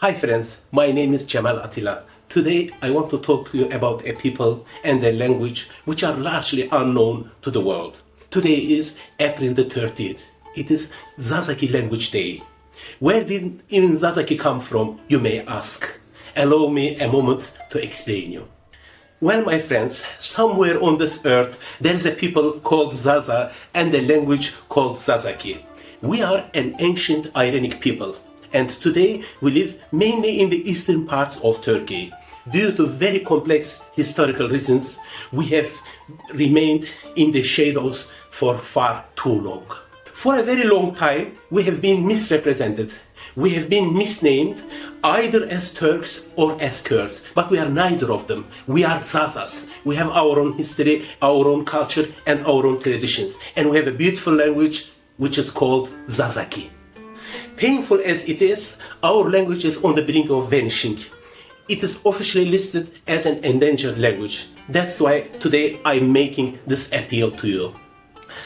Hi friends, my name is Cemal Atila. Today I want to talk to you about a people and a language which are largely unknown to the world. Today is April the 30th. It is Zazaki Language Day. Where did even Zazaki come from, you may ask? Allow me a moment to explain you. Well, my friends, somewhere on this earth there is a people called Zaza and a language called Zazaki. We are an ancient Iranic people, and today we live mainly in the eastern parts of Turkey. Due to very complex historical reasons, we have remained in the shadows for far too long. For a very long time, we have been misrepresented. We have been misnamed either as Turks or as Kurds, but we are neither of them. We are Zazas. We have our own history, our own culture, and our own traditions. And we have a beautiful language which is called Zazaki. Painful as it is, our language is on the brink of vanishing. It is officially listed as an endangered language. That's why today I'm making this appeal to you.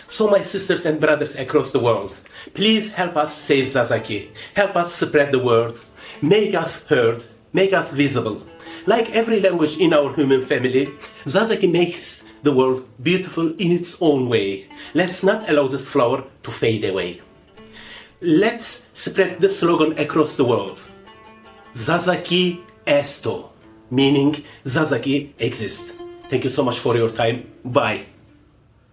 So my sisters and brothers across the world, please help us save Zazaki. Help us spread the word. Make us heard. Make us visible. Like every language in our human family, Zazaki makes the world beautiful in its own way. Let's not allow this flower to fade away. Let's spread this slogan across the world. Zazaki esto, meaning Zazaki exists. Thank you so much for your time. Bye.